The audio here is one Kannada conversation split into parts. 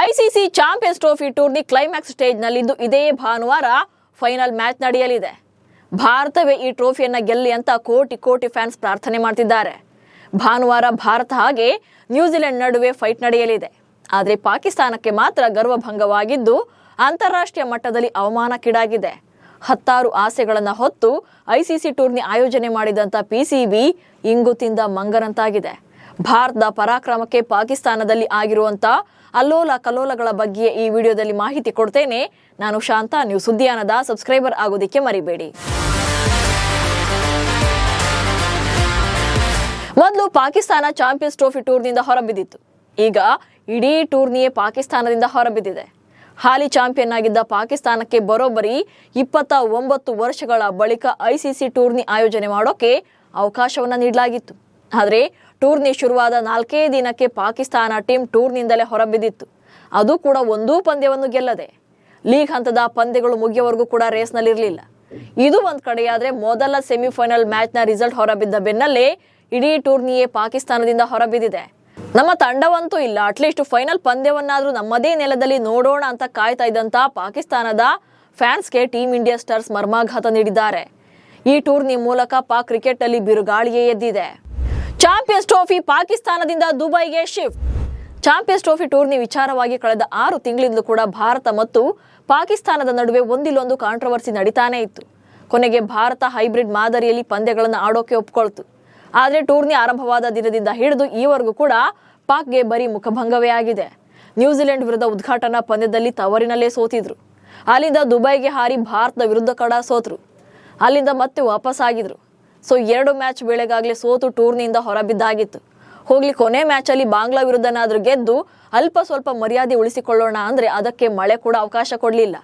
ICC champions trophy tourney climax ಸ್ಟೇಜ್ನಲ್ಲಿದ್ದು ಇದೇ ಭಾನುವಾರ ಫೈನಲ್ ಮ್ಯಾಚ್ ನಡೆಯಲಿದೆ. ಭಾರತವೇ ಈ ಟ್ರೋಫಿಯನ್ನ ಗೆಲ್ಲಿ ಅಂತ ಕೋಟಿ ಫ್ಯಾನ್ಸ್ ಪ್ರಾರ್ಥನೆ ಮಾಡ್ತಿದ್ದಾರೆ. ಭಾನುವಾರ ಭಾರತ ಹಾಗೆ ನ್ಯೂಜಿಲೆಂಡ್ ನಡುವೆ ಫೈಟ್ ನಡೆಯಲಿದೆ. ಆದರೆ ಪಾಕಿಸ್ತಾನಕ್ಕೆ ಮಾತ್ರ ಗರ್ವಭಂಗವಾಗಿದ್ದು ಅಂತಾರಾಷ್ಟ್ರೀಯ ಮಟ್ಟದಲ್ಲಿ ಅವಮಾನಕ್ಕೀಡಾಗಿದೆ. 16 ಆಸೆಗಳನ್ನು ಹೊತ್ತು ಐಸಿಸಿ ಟೂರ್ನಿ ಆಯೋಜನೆ ಮಾಡಿದಂಥ ಪಿಸಿಬಿ ಇಂಗು ತಿಂದ ಮಂಗನಂತಾಗಿದೆ. ಭಾರತದ ಪರಾಕ್ರಮಕ್ಕೆ ಪಾಕಿಸ್ತಾನದಲ್ಲಿ ಆಗಿರುವಂಥ ಅಲ್ಲೋಲ ಕಲ್ಲೋಲಗಳ ಬಗ್ಗೆ ಈ ವಿಡಿಯೋದಲ್ಲಿ ಮಾಹಿತಿ ಕೊಡ್ತೇನೆ. ನಾನು ಶಾಂತ. ನೀವು ಸುದ್ದಿಯಾನದ ಸಬ್ಸ್ಕ್ರೈಬರ್ ಆಗೋದಿಕ್ಕೆ ಮರಿಬೇಡಿ. ಮೊದಲು ಪಾಕಿಸ್ತಾನ ಚಾಂಪಿಯನ್ಸ್ ಟ್ರೋಫಿ ಟೂರ್ನಿಯಿಂದ ಹೊರಬಿದ್ದಿತ್ತು. ಈಗ ಇಡೀ ಟೂರ್ನಿಯೇ ಪಾಕಿಸ್ತಾನದಿಂದ ಹೊರಬಿದ್ದಿದೆ. ಹಾಲಿ ಚಾಂಪಿಯನ್ ಆಗಿದ್ದ ಪಾಕಿಸ್ತಾನಕ್ಕೆ ಬರೋಬ್ಬರಿ 29 ವರ್ಷಗಳ ಬಳಿಕ ಐಸಿಸಿ ಟೂರ್ನಿ ಆಯೋಜನೆ ಮಾಡೋಕೆ ಅವಕಾಶವನ್ನು ನೀಡಲಾಗಿತ್ತು. ಆದರೆ ಟೂರ್ನಿ ಶುರುವಾದ 4 ದಿನಕ್ಕೆ ಪಾಕಿಸ್ತಾನ ಟೀಮ್ ಟೂರ್ನಿಯಿಂದಲೇ ಹೊರಬಿದ್ದಿತ್ತು. ಅದು ಕೂಡ ಒಂದೂ ಪಂದ್ಯವನ್ನು ಗೆಲ್ಲದೆ. ಲೀಗ್ ಹಂತದ ಪಂದ್ಯಗಳು ಮುಗಿಯುವವರೆಗೂ ಕೂಡ ರೇಸ್ನಲ್ಲಿರಲಿಲ್ಲ. ಇದು ಒಂದ್ ಕಡೆಯಾದ್ರೆ ಮೊದಲ ಸೆಮಿಫೈನಲ್ ಮ್ಯಾಚ್ನ ರಿಸಲ್ಟ್ ಹೊರಬಿದ್ದ ಬೆನ್ನಲ್ಲೇ ಇಡೀ ಟೂರ್ನಿಯೇ ಪಾಕಿಸ್ತಾನದಿಂದ ಹೊರಬಿದ್ದಿದೆ. ನಮ್ಮ ತಂಡವಂತೂ ಇಲ್ಲ, ಅಟ್ಲೀಸ್ಟ್ ಫೈನಲ್ ಪಂದ್ಯವನ್ನಾದ್ರೂ ನಮ್ಮದೇ ನೆಲದಲ್ಲಿ ನೋಡೋಣ ಅಂತ ಕಾಯ್ತಾ ಇದ್ದಂತ ಪಾಕಿಸ್ತಾನದ ಫ್ಯಾನ್ಸ್ಗೆ ಟೀಮ್ ಇಂಡಿಯಾ ಸ್ಟಾರ್ಸ್ ಮರ್ಮಾಘಾತ ನೀಡಿದ್ದಾರೆ. ಈ ಟೂರ್ನಿ ಮೂಲಕ ಪಾಕ್ ಕ್ರಿಕೆಟ್ ಅಲ್ಲಿ ಬಿರುಗಾಳಿಯೇ ಎದ್ದಿದೆ. ಚಾಂಪಿಯನ್ಸ್ ಟ್ರೋಫಿ ಪಾಕಿಸ್ತಾನದಿಂದ ದುಬೈಗೆ ಶಿಫ್ಟ್. ಚಾಂಪಿಯನ್ಸ್ ಟ್ರೋಫಿ ಟೂರ್ನಿ ವಿಚಾರವಾಗಿ ಕಳೆದ 6 ತಿಂಗಳಿಂದಲೂ ಕೂಡ ಭಾರತ ಮತ್ತು ಪಾಕಿಸ್ತಾನದ ನಡುವೆ ಒಂದಿಲ್ಲೊಂದು ಕಾಂಟ್ರವರ್ಸಿ ನಡೀತಾನೆ ಇತ್ತು. ಕೊನೆಗೆ ಭಾರತ ಹೈಬ್ರಿಡ್ ಮಾದರಿಯಲ್ಲಿ ಪಂದ್ಯಗಳನ್ನು ಆಡೋಕೆ ಒಪ್ಕೊಳ್ತು. ಆದರೆ ಟೂರ್ನಿ ಆರಂಭವಾದ ದಿನದಿಂದ ಹಿಡಿದು ಈವರೆಗೂ ಕೂಡ ಪಾಕ್ಗೆ ಬರೀ ಮುಖಭಂಗವೇ ಆಗಿದೆ. ನ್ಯೂಜಿಲೆಂಡ್ ವಿರುದ್ಧ ಉದ್ಘಾಟನಾ ಪಂದ್ಯದಲ್ಲಿ ತವರಿನಲ್ಲೇ ಸೋತಿದ್ರು. ಅಲ್ಲಿಂದ ದುಬೈಗೆ ಹಾರಿ ಭಾರತದ ವಿರುದ್ಧ ಕಡ ಸೋತ್ರು. ಅಲ್ಲಿಂದ ಮತ್ತೆ ವಾಪಸ್ ಆಗಿದ್ರು. ಸೊ 2 ಮ್ಯಾಚ್ ವೇಳೆಗಾಗಲೇ ಸೋತು ಟೂರ್ನಿಯಿಂದ ಹೊರಬಿದ್ದಾಗಿತ್ತು. ಹೋಗ್ಲಿ, ಕೊನೆ ಮ್ಯಾಚಲ್ಲಿ ಬಾಂಗ್ಲಾ ವಿರುದ್ಧನಾದ್ರೂ ಗೆದ್ದು ಅಲ್ಪ ಸ್ವಲ್ಪ ಮರ್ಯಾದೆ ಉಳಿಸಿಕೊಳ್ಳೋಣ ಅಂದ್ರೆ ಅದಕ್ಕೆ ಮಳೆ ಕೂಡ ಅವಕಾಶ ಕೊಡಲಿಲ್ಲ.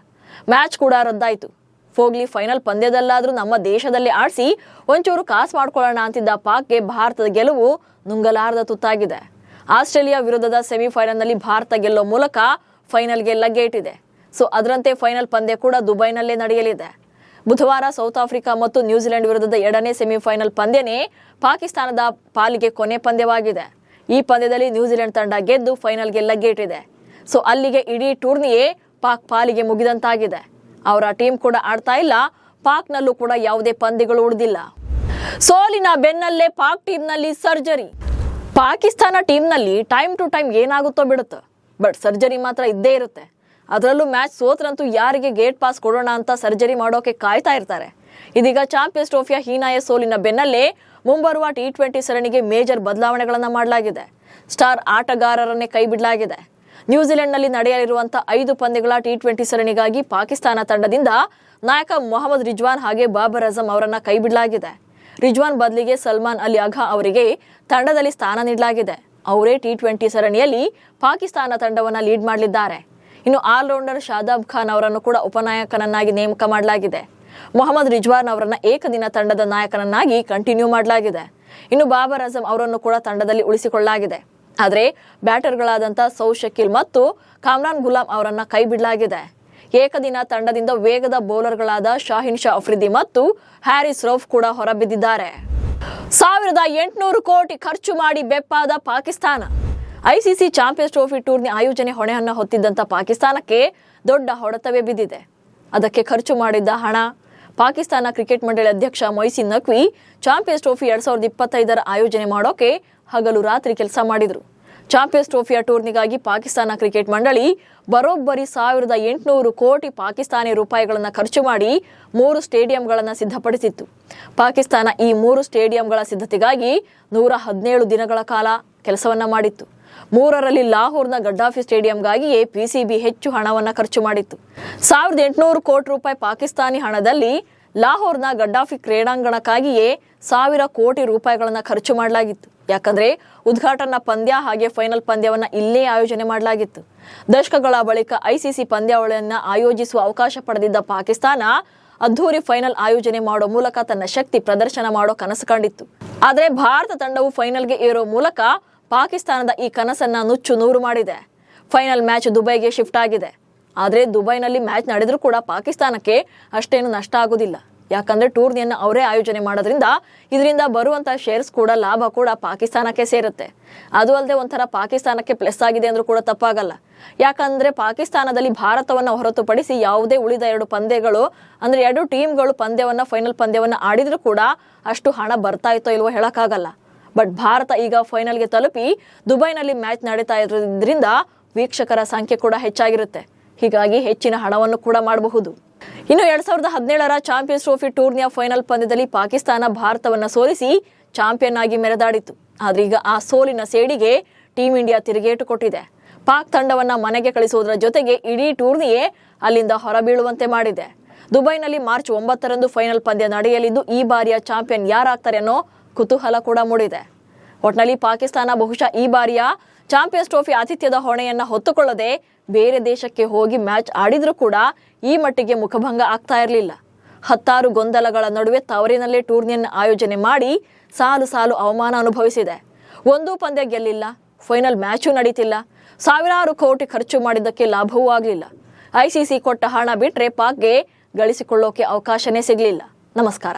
ಮ್ಯಾಚ್ ಕೂಡ ರದ್ದಾಯಿತು. ಹೋಗ್ಲಿ, ಫೈನಲ್ ಪಂದ್ಯದಲ್ಲಾದ್ರೂ ನಮ್ಮ ದೇಶದಲ್ಲಿ ಆಡಿಸಿ ಒಂಚೂರು ಕಾಸು ಮಾಡ್ಕೊಳ್ಳೋಣ ಅಂತಿದ್ದ ಪಾಕ್ಗೆ ಭಾರತದ ಗೆಲುವು ನುಂಗಲಾರದ ತುತ್ತಾಗಿದೆ. ಆಸ್ಟ್ರೇಲಿಯಾ ವಿರುದ್ಧದ ಸೆಮಿಫೈನಲ್ನಲ್ಲಿ ಭಾರತ ಗೆಲ್ಲೋ ಮೂಲಕ ಫೈನಲ್ಗೆ ಲಗ್ಗೆ ಇಟ್ಟಿದೆ. ಸೊ ಅದರಂತೆ ಫೈನಲ್ ಪಂದ್ಯ ಕೂಡ ದುಬೈನಲ್ಲೇ ನಡೆಯಲಿದೆ. ಬುಧವಾರ ಸೌತ್ ಆಫ್ರಿಕಾ ಮತ್ತು ನ್ಯೂಜಿಲೆಂಡ್ ವಿರುದ್ಧದ 2ನೇ ಸೆಮಿಫೈನಲ್ ಪಂದ್ಯನೇ ಪಾಕಿಸ್ತಾನದ ಪಾಲಿಗೆ ಕೊನೆ ಪಂದ್ಯವಾಗಿದೆ. ಈ ಪಂದ್ಯದಲ್ಲಿ ನ್ಯೂಜಿಲೆಂಡ್ ತಂಡ ಗೆದ್ದು ಫೈನಲ್ಗೆ ಲಗ್ಗೆ ಇಟ್ಟಿದೆ. ಸೊ ಅಲ್ಲಿಗೆ ಇಡೀ ಟೂರ್ನಿಯೇ ಪಾಕ್ ಪಾಲಿಗೆ ಮುಗಿದಂತಾಗಿದೆ. ಅವರ ಟೀಮ್ ಕೂಡ ಆಡ್ತಾ ಇಲ್ಲ. ಪಾಕ್ನಲ್ಲೂ ಕೂಡ ಯಾವುದೇ ಪಂದ್ಯಗಳು ಉಳಿದಿಲ್ಲ. ಸೋಲಿನ ಬೆನ್ನಲ್ಲೇ ಪಾಕ್ ಟೀಮ್ನಲ್ಲಿ ಸರ್ಜರಿ. ಪಾಕಿಸ್ತಾನ ಟೀಮ್ನಲ್ಲಿ ಟೈಮ್ ಟು ಟೈಮ್ ಏನಾಗುತ್ತೋ ಬಿಡುತ್ತೆ, ಬಟ್ ಸರ್ಜರಿ ಮಾತ್ರ ಇದ್ದೇ ಇರುತ್ತೆ. ಅದರಲ್ಲೂ ಮ್ಯಾಚ್ ಸೋತ್ರಂತೂ ಯಾರಿಗೆ ಗೇಟ್ ಪಾಸ್ ಕೊಡೋಣ ಅಂತ ಸರ್ಜರಿ ಮಾಡೋಕೆ ಕಾಯ್ತಾ ಇರ್ತಾರೆ. ಇದೀಗ ಚಾಂಪಿಯನ್ಸ್ ಟ್ರೋಫಿಯ ಹೀನಾಯ ಸೋಲಿನ ಬೆನ್ನಲ್ಲೇ ಮುಂಬರುವ T20 ಸರಣಿಗೆ ಮೇಜರ್ ಬದಲಾವಣೆಗಳನ್ನು ಮಾಡಲಾಗಿದೆ. ಸ್ಟಾರ್ ಆಟಗಾರರನ್ನೇ ಕೈ ಬಿಡಲಾಗಿದೆ. ನ್ಯೂಜಿಲೆಂಡ್ನಲ್ಲಿ ನಡೆಯಲಿರುವಂತಹ 5 ಪಂದ್ಯಗಳ T20 ಸರಣಿಗಾಗಿ ಪಾಕಿಸ್ತಾನ ತಂಡದಿಂದ ನಾಯಕ ಮೊಹಮ್ಮದ್ ರಿಜ್ವಾನ್ ಹಾಗೆ ಬಾಬರ್ ಅಜಮ್ ಅವರನ್ನ ಕೈ ಬಿಡಲಾಗಿದೆ. ರಿಜ್ವಾನ್ ಬದಲಿಗೆ ಸಲ್ಮಾನ್ ಅಲಿ ಅಘಾ ಅವರಿಗೆ ತಂಡದಲ್ಲಿ ಸ್ಥಾನ ನೀಡಲಾಗಿದೆ. ಅವರೇ T20 ಸರಣಿಯಲ್ಲಿ ಪಾಕಿಸ್ತಾನ ತಂಡವನ್ನ ಲೀಡ್ ಮಾಡಲಿದ್ದಾರೆ. ಇನ್ನು ಆಲ್ರೌಂಡರ್ ಶಾದಾಬ್ ಖಾನ್ ಅವರನ್ನು ಕೂಡ ಉಪನಾಯಕನನ್ನಾಗಿ ನೇಮಕ ಮಾಡಲಾಗಿದೆ. ಮೊಹಮ್ಮದ್ ರಿಜ್ವಾನ್ ಅವರನ್ನ ಏಕದಿನ ತಂಡದ ನಾಯಕನನ್ನಾಗಿ ಕಂಟಿನ್ಯೂ ಮಾಡಲಾಗಿದೆ. ಇನ್ನು ಬಾಬರ್ ಅಜಮ್ ಅವರನ್ನು ಕೂಡ ತಂಡದಲ್ಲಿ ಉಳಿಸಿಕೊಳ್ಳಲಾಗಿದೆ. ಆದರೆ ಬ್ಯಾಟರ್ಗಳಾದಂಥ ಸೌದ್ ಶಕೀಲ್ ಮತ್ತು ಕಾಮ್ರಾನ್ ಗುಲಾಮ್ ಅವರನ್ನ ಕೈ ಬಿಡಲಾಗಿದೆ. ಏಕದಿನ ತಂಡದಿಂದ ವೇಗದ ಬೌಲರ್ಗಳಾದ ಶಾಹಿನ್ ಶಾ ಅಫ್ರಿದಿ ಮತ್ತು ಹ್ಯಾರಿಸ್ ರೌಫ್ ಕೂಡ ಹೊರಬಿದ್ದಿದ್ದಾರೆ. 1800 ಕೋಟಿ ಖರ್ಚು ಮಾಡಿ ಬೆಪ್ಪಾದ Pakistan. ICC champions trophy tourney ಆಯೋಜನೆ ಹೊಣೆಯನ್ನ ಹೊತ್ತಿದ್ದಂಥ ಪಾಕಿಸ್ತಾನಕ್ಕೆ ದೊಡ್ಡ ಹೊಡೆತವೇ ಬಿದ್ದಿದೆ. ಅದಕ್ಕೆ ಖರ್ಚು ಮಾಡಿದ್ದ ಹಣ. ಪಾಕಿಸ್ತಾನ ಕ್ರಿಕೆಟ್ ಮಂಡಳಿ ಅಧ್ಯಕ್ಷ ಮೊಯ್ಸಿನ್ ನಖ್ವಿ ಚಾಂಪಿಯನ್ಸ್ ಟ್ರೋಫಿ 2025 ಆಯೋಜನೆ ಮಾಡೋಕೆ ಹಗಲು ರಾತ್ರಿ ಕೆಲಸ ಮಾಡಿದ್ರು. ಚಾಂಪಿಯನ್ಸ್ ಟ್ರೋಫಿಯ ಟೂರ್ನಿಗಾಗಿ ಪಾಕಿಸ್ತಾನ ಕ್ರಿಕೆಟ್ ಮಂಡಳಿ ಬರೋಬ್ಬರಿ 1800 ಕೋಟಿ ಪಾಕಿಸ್ತಾನಿ ರೂಪಾಯಿಗಳನ್ನು ಖರ್ಚು ಮಾಡಿ 3 ಸ್ಟೇಡಿಯಂಗಳನ್ನು ಸಿದ್ಧಪಡಿಸಿತ್ತು. ಪಾಕಿಸ್ತಾನ ಈ 3 ಸ್ಟೇಡಿಯಂಗಳ ಸಿದ್ಧತೆಗಾಗಿ 117 ದಿನಗಳ ಕಾಲ ಕೆಲಸವನ್ನ ಮಾಡಿತ್ತು. 3ರಲ್ಲಿ ಲಾಹೋರ್ನ ಗಡ್ಡಾಫಿ ಸ್ಟೇಡಿಯಂಗಾಗಿಯೇ ಪಿಸಿಬಿ ಹೆಚ್ಚು ಹಣವನ್ನು ಖರ್ಚು ಮಾಡಿತ್ತು. 1800 ಕೋಟಿ ರೂಪಾಯಿ ಪಾಕಿಸ್ತಾನಿ ಹಣದಲ್ಲಿ ಲಾಹೋರ್ನ ಗಡ್ಡಾಫಿ ಕ್ರೀಡಾಂಗಣಕ್ಕಾಗಿಯೇ 1000 ಕೋಟಿ ರೂಪಾಯಿಗಳನ್ನು ಖರ್ಚು ಮಾಡಲಾಗಿತ್ತು. ಯಾಕಂದ್ರೆ ಉದ್ಘಾಟನಾ ಪಂದ್ಯ ಹಾಗೆ ಫೈನಲ್ ಪಂದ್ಯವನ್ನ ಇಲ್ಲೇ ಆಯೋಜನೆ ಮಾಡಲಾಗಿತ್ತು. ದಶಕಗಳ ಬಳಿಕ ಐಸಿಸಿ ಪಂದ್ಯಾವಳಿಯನ್ನ ಆಯೋಜಿಸುವ ಅವಕಾಶ ಪಡೆದಿದ್ದ ಪಾಕಿಸ್ತಾನ ಅದ್ಧೂರಿ ಫೈನಲ್ ಆಯೋಜನೆ ಮಾಡೋ ಮೂಲಕ ತನ್ನ ಶಕ್ತಿ ಪ್ರದರ್ಶನ ಮಾಡೋ ಕನಸು ಕಂಡಿತ್ತು. ಆದರೆ ಭಾರತ ತಂಡವು ಫೈನಲ್ಗೆ ಏರೋ ಮೂಲಕ ಪಾಕಿಸ್ತಾನದ ಈ ಕನಸನ್ನ ನುಚ್ಚು ನೂರು ಮಾಡಿದೆ. ಫೈನಲ್ ಮ್ಯಾಚ್ ದುಬೈಗೆ ಶಿಫ್ಟ್ ಆಗಿದೆ. ಆದರೆ ದುಬೈನಲ್ಲಿ ಮ್ಯಾಚ್ ನಡೆದ್ರೂ ಕೂಡ ಪಾಕಿಸ್ತಾನಕ್ಕೆ ಅಷ್ಟೇನು ನಷ್ಟ ಆಗುದಿಲ್ಲ. ಯಾಕಂದ್ರೆ ಟೂರ್ನಿಯನ್ನು ಅವರೇ ಆಯೋಜನೆ ಮಾಡೋದ್ರಿಂದ ಇದರಿಂದ ಬರುವಂತಹ ಶೇರ್ಸ್ ಕೂಡ ಲಾಭ ಕೂಡ ಪಾಕಿಸ್ತಾನಕ್ಕೆ ಸೇರುತ್ತೆ. ಅದು ಅಲ್ಲದೆ ಒಂಥರ ಪಾಕಿಸ್ತಾನಕ್ಕೆ ಪ್ಲಸ್ ಆಗಿದೆ ಅಂದ್ರೂ ಕೂಡ ತಪ್ಪಾಗಲ್ಲ. ಯಾಕಂದ್ರೆ ಪಾಕಿಸ್ತಾನದಲ್ಲಿ ಭಾರತವನ್ನ ಹೊರತುಪಡಿಸಿ ಯಾವುದೇ ಉಳಿದ 2 ಪಂದ್ಯಗಳು ಅಂದ್ರೆ 2 ಟೀಮ್ಗಳು ಫೈನಲ್ ಪಂದ್ಯವನ್ನ ಆಡಿದ್ರು ಕೂಡ ಅಷ್ಟು ಹಣ ಬರ್ತಾ ಇತ್ತೋ ಇಲ್ವೋ ಹೇಳಕ್ಕಾಗಲ್ಲ. ಬಟ್ ಭಾರತ ಈಗ ಫೈನಲ್ಗೆ ತಲುಪಿ ದುಬೈನಲ್ಲಿ ಮ್ಯಾಚ್ ನಡೀತಾ ಇರೋದ್ರಿಂದ ವೀಕ್ಷಕರ ಸಂಖ್ಯೆ ಕೂಡ ಹೆಚ್ಚಾಗಿರುತ್ತೆ. ಹೀಗಾಗಿ ಹೆಚ್ಚಿನ ಹಣವನ್ನು ಕೂಡ ಮಾಡಬಹುದು. ಇನ್ನು 2017ರ ಚಾಂಪಿಯನ್ಸ್ ಟ್ರೋಫಿ ಟೂರ್ನಿಯ ಫೈನಲ್ ಪಂದ್ಯದಲ್ಲಿ ಪಾಕಿಸ್ತಾನ ಭಾರತವನ್ನ ಸೋಲಿಸಿ ಚಾಂಪಿಯನ್ ಆಗಿ ಮೆರೆದಾಡಿತು. ಆದ್ರೆ ಈಗ ಆ ಸೋಲಿನ ಸೇಡಿಗೆ ಟೀಂ ಇಂಡಿಯಾ ತಿರುಗೇಟು ಕೊಟ್ಟಿದೆ. ಪಾಕ್ ತಂಡವನ್ನ ಮನೆಗೆ ಕಳಿಸುವುದರ ಜೊತೆಗೆ ಇಡೀ ಟೂರ್ನಿಯೇ ಅಲ್ಲಿಂದ ಹೊರಬೀಳುವಂತೆ ಮಾಡಿದೆ. ದುಬೈನಲ್ಲಿ ಮಾರ್ಚ್ 9ರಂದು ಫೈನಲ್ ಪಂದ್ಯ ನಡೆಯಲಿದ್ದು ಈ ಬಾರಿಯ ಚಾಂಪಿಯನ್ ಯಾರಾಗ್ತಾರೆ ಅನ್ನೋ ಕುತೂಹಲ ಕೂಡ ಮೂಡಿದೆ. ಒಟ್ನಲ್ಲಿ ಪಾಕಿಸ್ತಾನ ಬಹುಶಃ ಈ ಬಾರಿಯ ಚಾಂಪಿಯನ್ಸ್ ಟ್ರೋಫಿ ಆತಿಥ್ಯದ ಹೊಣೆಯನ್ನ ಹೊತ್ತುಕೊಳ್ಳದೆ ಬೇರೆ ದೇಶಕ್ಕೆ ಹೋಗಿ ಮ್ಯಾಚ್ ಆಡಿದ್ರೂ ಕೂಡ ಈ ಮಟ್ಟಿಗೆ ಮುಖಭಂಗ ಆಗ್ತಾ ಇರಲಿಲ್ಲ. 10 ಗೊಂದಲಗಳ ನಡುವೆ ತವರಿನಲ್ಲೇ ಟೂರ್ನಿಯನ್ನು ಆಯೋಜನೆ ಮಾಡಿ ಸಾಲು ಅವಮಾನ ಅನುಭವಿಸಿದೆ. ಒಂದೂ ಪಂದ್ಯ ಗೆಲ್ಲಿಲ್ಲ, ಫೈನಲ್ ಮ್ಯಾಚು ನಡೀತಿಲ್ಲ, ಸಾವಿರಾರು ಕೋಟಿ ಖರ್ಚು ಮಾಡಿದ್ದಕ್ಕೆ ಲಾಭವೂ ಆಗಲಿಲ್ಲ. ICC ಕೊಟ್ಟ ಹಣ ಬಿಟ್ರೆ ಪಾಕ್ಗೆ ಗಳಿಸಿಕೊಳ್ಳೋಕೆ ಅವಕಾಶನೇ ಸಿಗಲಿಲ್ಲ. ನಮಸ್ಕಾರ.